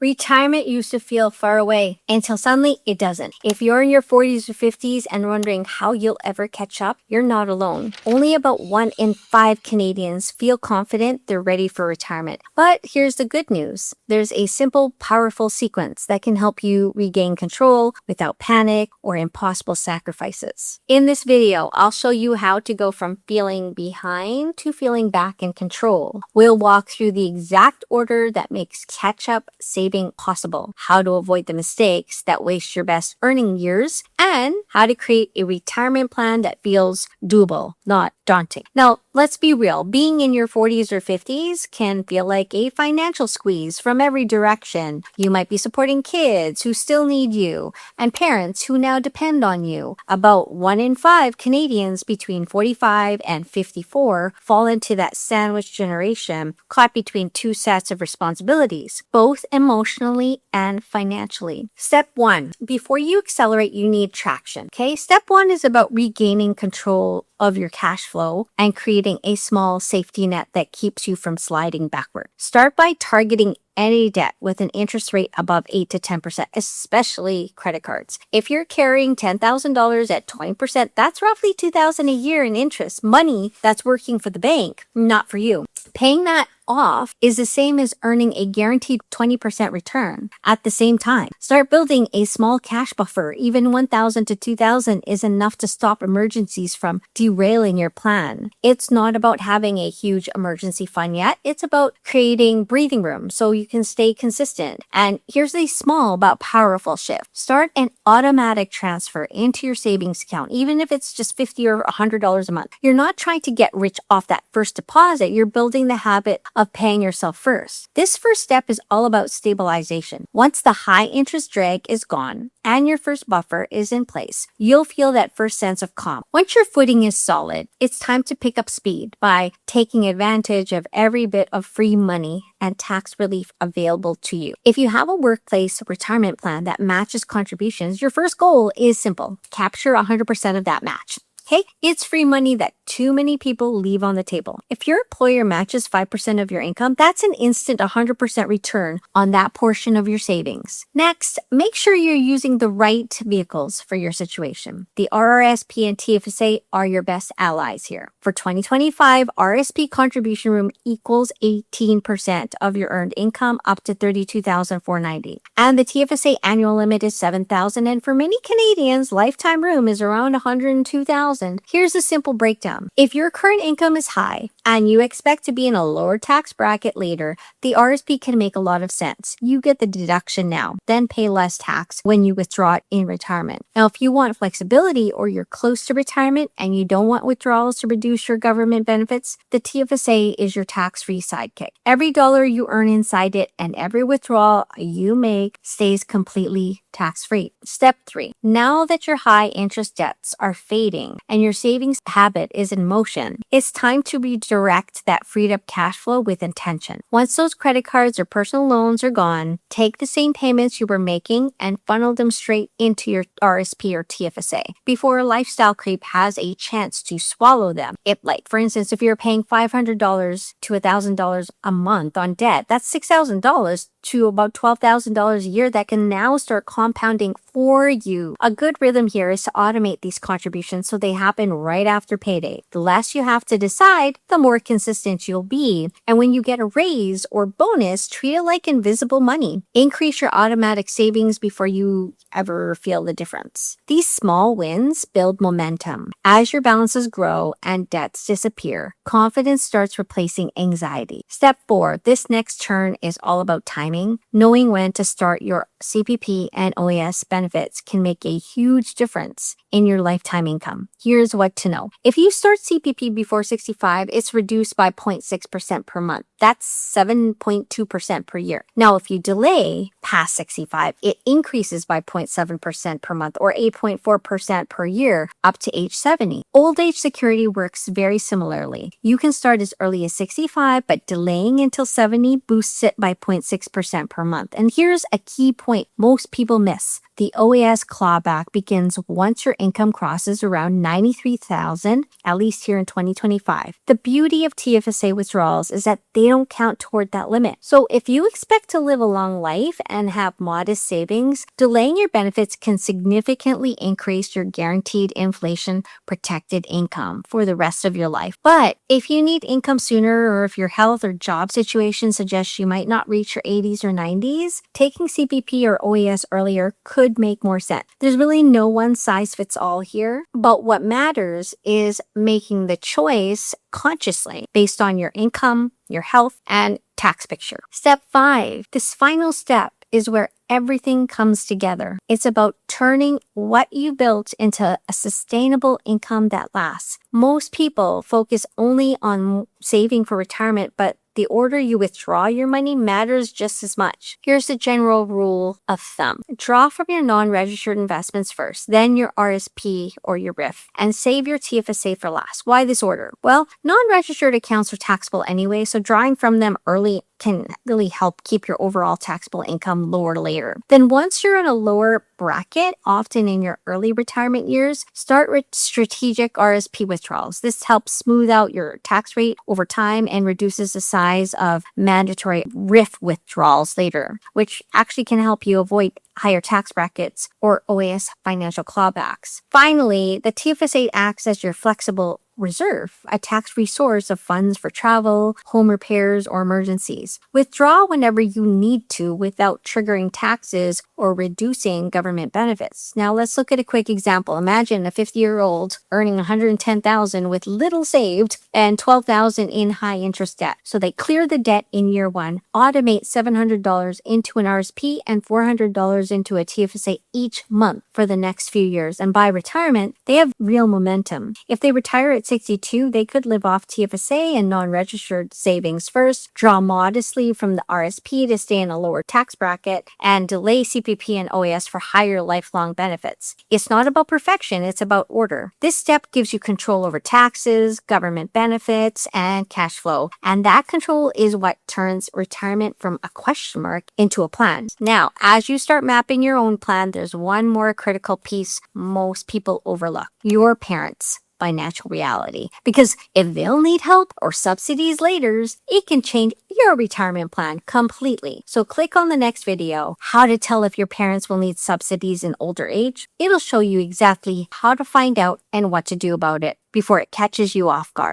Retirement used to feel far away until suddenly it doesn't. If you're in your 40s or 50s and wondering how you'll ever catch up, you're not alone. Only about 1 in 5 Canadians feel confident they're ready for retirement. But here's the good news. There's a simple, powerful sequence that can help you regain control without panic or impossible sacrifices. In this video, I'll show you how to go from feeling behind to feeling back in control. We'll walk through the exact order that makes catch-up saving possible, how to avoid the mistakes that waste your best earning years, and how to create a retirement plan that feels doable, not daunting. Now, let's be real. Being in your 40s or 50s can feel like a financial squeeze from every direction. You might be supporting kids who still need you and parents who now depend on you. About 1 in 5 Canadians between 45 and 54 fall into that sandwich generation, caught between two sets of responsibilities, both emotionally and financially. Step 1. Before you accelerate, you need traction. Okay? Step 1 is about regaining control of your cash flow and creating a small safety net that keeps you from sliding backward. Start by targeting any debt with an interest rate above 8 to 10%, especially credit cards. If you're carrying $10,000 at 20%, that's roughly $2,000 a year in interest, money that's working for the bank, not for you. Paying that off is the same as earning a guaranteed 20% return at the same time. Start building a small cash buffer. Even $1,000 to $2,000 is enough to stop emergencies from derailing your plan. It's not about having a huge emergency fund yet. It's about creating breathing room so you can stay consistent. And here's a small but powerful shift. Start an automatic transfer into your savings account, even if it's just $50 or $100 a month. You're not trying to get rich off that first deposit. You're building the habit of paying yourself first. This first step is all about stabilization. Once the high interest drag is gone and your first buffer is in place, you'll feel that first sense of calm. Once your footing is solid, it's time to pick up speed by taking advantage of every bit of free money and tax relief available to you. If you have a workplace retirement plan that matches contributions, your first goal is simple: capture 100% of that match. Okay, it's free money that too many people leave on the table. If your employer matches 5% of your income, that's an instant 100% return on that portion of your savings. Next, make sure you're using the right vehicles for your situation. The RRSP and TFSA are your best allies here. For 2025, RRSP contribution room equals 18% of your earned income up to $32,490. And the TFSA annual limit is $7,000. And for many Canadians, lifetime room is around $102,000. Here's a simple breakdown. If your current income is high and you expect to be in a lower tax bracket later, the RSP can make a lot of sense. You get the deduction now, then pay less tax when you withdraw it in retirement. Now, if you want flexibility or you're close to retirement and you don't want withdrawals to reduce your government benefits, the TFSA is your tax-free sidekick. Every dollar you earn inside it and every withdrawal you make stays completely tax-free. Step 3. Now that your high interest debts are fading and your savings habit is in motion, it's time to redirect that freed up cash flow with intention. Once those credit cards or personal loans are gone, take the same payments you were making and funnel them straight into your RSP or TFSA before a lifestyle creep has a chance to swallow them. For instance, if you're paying $500 to $1,000 a month on debt, that's $6,000 to about $12,000 a year that can now start compounding for you. A good rhythm here is to automate these contributions so they happen right after payday. The less you have to decide, the more consistent you'll be. And when you get a raise or bonus, treat it like invisible money. Increase your automatic savings before you ever feel the difference. These small wins build momentum. As your balances grow and debts disappear, confidence starts replacing anxiety. Step 4. This next turn is all about timing. Knowing when to start your CPP and OAS benefits can make a huge difference in your lifetime income. Here's what to know. If you start CPP before 65, it's reduced by 0.6% per month. That's 7.2% per year. Now, if you delay past 65, it increases by 0.7% per month or 8.4% per year up to age 70. Old age security works very similarly. You can start as early as 65, but delaying until 70 boosts it by 0.6% per month. And here's a key point most people miss. The OAS clawback begins once your income crosses around $93,000, at least here in 2025. The beauty of TFSA withdrawals is that they don't count toward that limit. So if you expect to live a long life and have modest savings, delaying your benefits can significantly increase your guaranteed inflation protected income for the rest of your life. But if you need income sooner, or if your health or job situation suggests you might not reach your 80s or 90s, taking CPP or OAS earlier could make more sense. There's really no one size fits all here, but what matters is making the choice consciously based on your income, your health, and tax picture. Step 5, this final step is where everything comes together. It's about turning what you built into a sustainable income that lasts. Most people focus only on saving for retirement, but the order you withdraw your money matters just as much. Here's the general rule of thumb. Draw from your non-registered investments first, then your RSP or your RIF, and save your TFSA for last. Why this order? Well, non-registered accounts are taxable anyway, so drawing from them early can really help keep your overall taxable income lower later. Then once you're in a lower bracket, often in your early retirement years, start with strategic RSP withdrawals. This helps smooth out your tax rate over time and reduces the size of mandatory RIF withdrawals later, which actually can help you avoid higher tax brackets or OAS financial clawbacks. Finally, the TFSA acts as your flexible reserve, a tax-free source of funds for travel, home repairs, or emergencies. Withdraw whenever you need to without triggering taxes or reducing government benefits. Now let's look at a quick example. Imagine a 50-year-old earning $110,000 with little saved and $12,000 in high interest debt. So they clear the debt in year 1, automate $700 into an RSP and $400 into a TFSA each month for the next few years. And by retirement, they have real momentum. If they retire at 62, they could live off TFSA and non-registered savings first, draw modestly from the RSP to stay in a lower tax bracket, and delay CPP and OAS for higher lifelong benefits. It's not about perfection, it's about order. This step gives you control over taxes, government benefits, and cash flow. And that control is what turns retirement from a question mark into a plan. Now, as you start mapping your own plan, there's one more critical piece most people overlook: your parents' financial reality. Because if they'll need help or subsidies later, it can change your retirement plan completely. So click on the next video, how to tell if your parents will need subsidies in older age. It'll show you exactly how to find out and what to do about it before it catches you off guard.